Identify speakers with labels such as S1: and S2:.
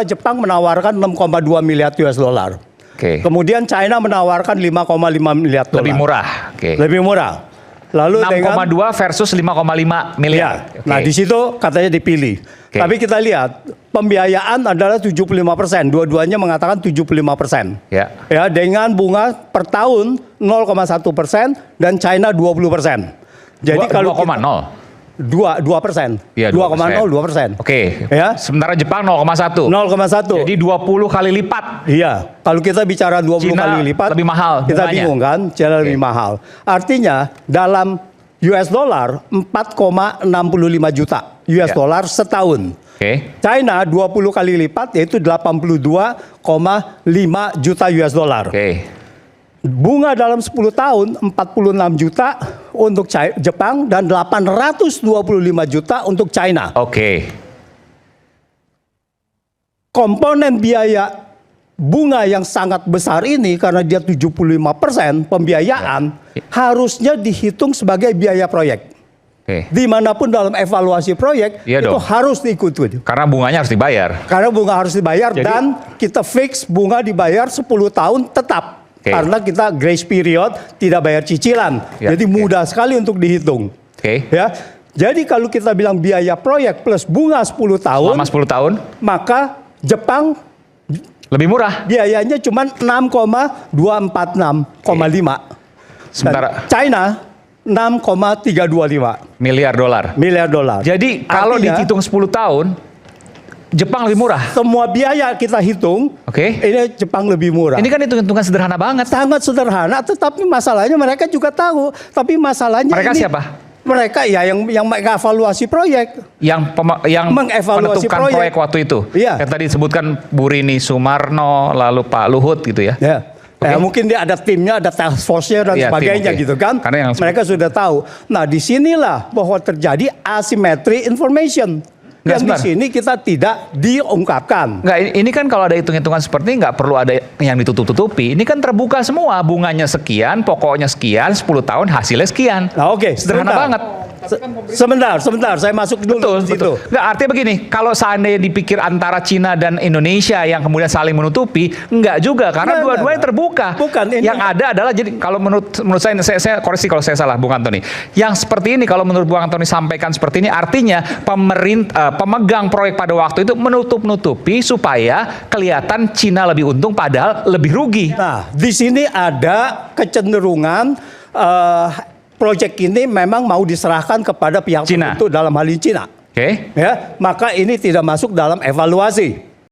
S1: Jepang menawarkan 6,2 miliar US dollar. Kemudian China menawarkan 5,5 miliar dolar.
S2: Lebih murah.
S1: Lebih murah. Lalu
S2: 6,2 versus 5,5 miliar.
S1: Ya. Nah, di situ katanya dipilih. Tapi kita lihat pembiayaan adalah 75%. Dua-duanya mengatakan 75%. Ya, dengan bunga per tahun 0,1% dan China 20%. Jadi kalau
S2: 2,0.
S1: 2%.
S2: Ya,
S1: 2,02%.
S2: Ya. Sementara Jepang 0,1.
S1: 0,1.
S2: Jadi 20 kali lipat.
S1: Iya. Kalau kita bicara 20
S2: China
S1: kali lipat,
S2: lebih mahal.
S1: Kita bingung kan? China lebih mahal. Artinya dalam US dollar 4,65 juta US dollar setahun. China 20 kali lipat yaitu 82,5 juta US dollar. Bunga dalam 10 tahun 46 juta untuk Jepang dan 825 juta untuk China. Komponen biaya bunga yang sangat besar ini karena dia 75% pembiayaan harusnya dihitung sebagai biaya proyek. Dimanapun dalam evaluasi proyek itu harus diikuti.
S2: Karena bunganya harus dibayar.
S1: Karena bunga harus dibayar. Jadi, dan kita fix bunga dibayar 10 tahun tetap. Karena kita grace period tidak bayar cicilan. Jadi mudah sekali untuk dihitung. Ya. Jadi kalau kita bilang biaya proyek plus bunga 10 tahun.
S2: Selama 10 tahun.
S1: Maka Jepang
S2: lebih murah.
S1: Biayanya cuma 6,246,5.
S2: Sementara
S1: China 6,325
S2: miliar dolar. Jadi kalau dihitung 10 tahun Jepang lebih murah.
S1: Semua biaya kita hitung, ini Jepang lebih murah.
S2: Ini kan hitung-hitungan sederhana banget.
S1: Sangat sederhana, tetapi masalahnya mereka juga tahu. Tapi masalahnya
S2: mereka
S1: ini,
S2: siapa?
S1: Mereka ya yang mengevaluasi proyek.
S2: Yang
S1: mengevaluasi
S2: menentukan proyek waktu itu. Yang tadi disebutkan Bu Rini Sumarno, lalu Pak Luhut gitu ya.
S1: Mungkin dia ada timnya, ada task force-nya dan sebagainya gitu kan. Karena mereka sudah tahu. Nah, disinilah bahwa terjadi asymmetry information. Yang di sini kita tidak diungkapkan.
S2: Ini kan kalau ada hitung-hitungan seperti ini nggak perlu ada yang ditutup-tutupi. Ini kan terbuka semua, bunganya sekian, pokoknya sekian, 10 tahun hasilnya sekian.
S1: Nah,
S2: sederhana banget.
S1: Sebentar, saya masuk dulu.
S2: Betul. Nggak, artinya begini, kalau seandainya dipikir antara Cina dan Indonesia yang kemudian saling menutupi, nggak juga, karena dua-duanya terbuka.
S1: Yang
S2: ada adalah, jadi kalau menurut saya koreksi kalau saya salah, Bung Antoni. Yang seperti ini, kalau menurut Bung Antoni sampaikan seperti ini, artinya pemegang proyek pada waktu itu menutup-nutupi supaya kelihatan Cina lebih untung, padahal lebih rugi.
S1: Nah, di sini ada kecenderungan proyek ini memang mau diserahkan kepada pihak tertentu dalam hal ini Cina. Ya, maka ini tidak masuk dalam evaluasi.